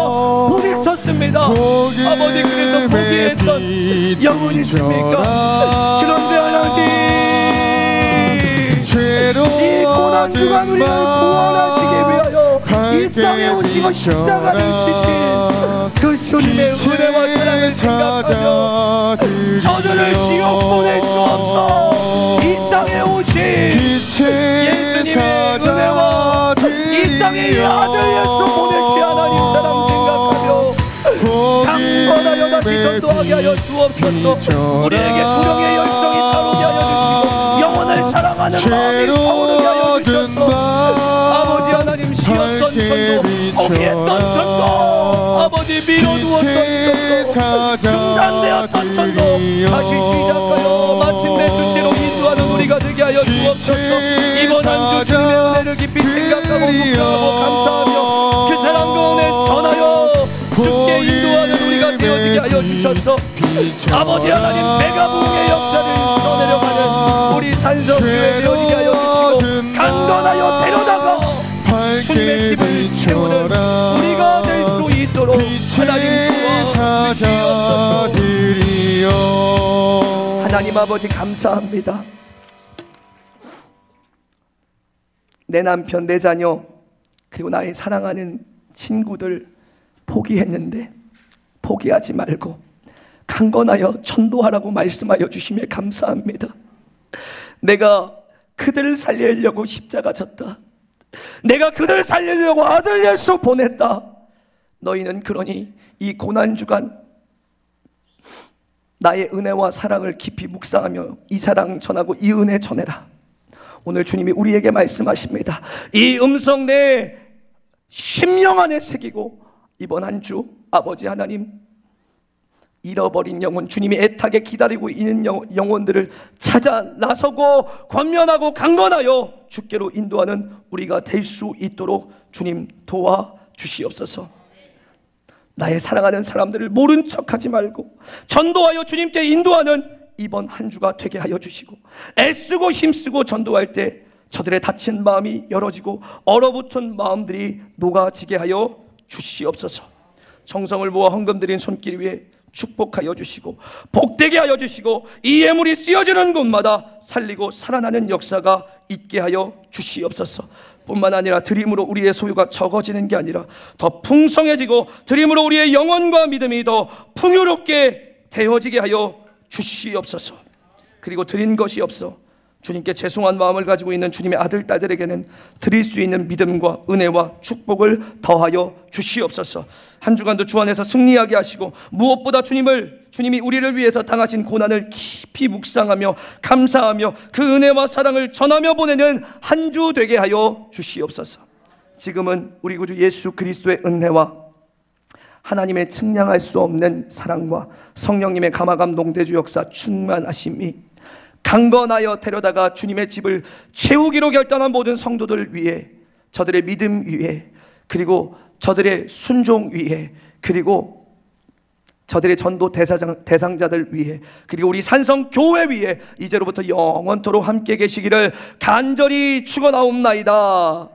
Speaker 1: 부딪혔습니다. 아버지 그래서 포기했던 영혼이 있습니까? 그런데 하나님 이 고난주간 우리를 구원하시기 위하여 이 땅에 오시고 십자가를 지신 그 주님의 은혜와 사랑을 생각하며 저들을 지옥 보낼 수 없어 이 땅에 오신 예수님의 은혜와 이 땅에 아들 예수 보내신 하나님 사랑 생각하며 강건하여 다시 전도하게 하여 주옵소서. 우리에게 구령의 열정이 타오르게 하여 주시고 영원을 사랑하는 마음이 타오르게 하여 주셔서 아버지 하나님 쉬었던 전도 포기했던 전도 아버지 미뤄두었던 전도 중단되었던 전도 다시 시작하여 마침내 주께로 인도하는 우리가 되게 하여 주옵소서. 이번 한 주 주님의 은혜를 깊이 생각하고 묵상하고 감사하며 그 사랑과 은혜 전하여 주께 인도하는 우리가 되어지게 하여 주셔서 아버지 하나님 메가부흥의 역사를 써내려가는 우리 산성교회 되어지게 하여 주시고 강건하여 데려다가 주님의 집을 채우는 우리가 될 수 있도록 하나님
Speaker 2: 사자들이여.
Speaker 1: 하나님 아버지 감사합니다. 내 남편, 내 자녀, 그리고 나의 사랑하는 친구들 포기했는데 포기하지 말고 강건하여 전도하라고 말씀하여 주시며 감사합니다. 내가 그들을 살리려고 십자가 졌다. 내가 그들을 살리려고 아들 예수 보냈다. 너희는 그러니 이 고난주간 나의 은혜와 사랑을 깊이 묵상하며 이 사랑 전하고 이 은혜 전해라. 오늘 주님이 우리에게 말씀하십니다. 이 음성 내 심령 안에 새기고 이번 한 주 아버지 하나님, 잃어버린 영혼, 주님이 애타게 기다리고 있는 영혼들을 찾아 나서고 권면하고 강건하여 주께로 인도하는 우리가 될 수 있도록 주님 도와주시옵소서. 나의 사랑하는 사람들을 모른 척하지 말고 전도하여 주님께 인도하는 이번 한 주가 되게 하여 주시고, 애쓰고 힘쓰고 전도할 때 저들의 다친 마음이 열어지고 얼어붙은 마음들이 녹아지게 하여 주시옵소서. 정성을 모아 헌금 드린 손길 위에 축복하여 주시고 복되게 하여 주시고 이 예물이 쓰여지는 곳마다 살리고 살아나는 역사가 있게 하여 주시옵소서. 뿐만 아니라 드림으로 우리의 소유가 적어지는 게 아니라 더 풍성해지고 드림으로 우리의 영혼과 믿음이 더 풍요롭게 되어지게 하여 주시옵소서. 그리고 드린 것이 없어 주님께 죄송한 마음을 가지고 있는 주님의 아들, 딸들에게는 드릴 수 있는 믿음과 은혜와 축복을 더하여 주시옵소서. 한 주간도 주 안에서 승리하게 하시고 무엇보다 주님이 우리를 위해서 당하신 고난을 깊이 묵상하며 감사하며 그 은혜와 사랑을 전하며 보내는 한 주 되게 하여 주시옵소서. 지금은 우리 구주 예수 그리스도의 은혜와 하나님의 측량할 수 없는 사랑과 성령님의 감화감동대주 역사 충만하심이 강건하여 데려다가 주님의 집을 채우기로 결단한 모든 성도들 위해, 저들의 믿음 위에, 그리고 저들의 순종 위에, 그리고 저들의 전도 대상자들 위해, 그리고 우리 산성교회 위에 이제로부터 영원토록 함께 계시기를 간절히 축원하옵나이다.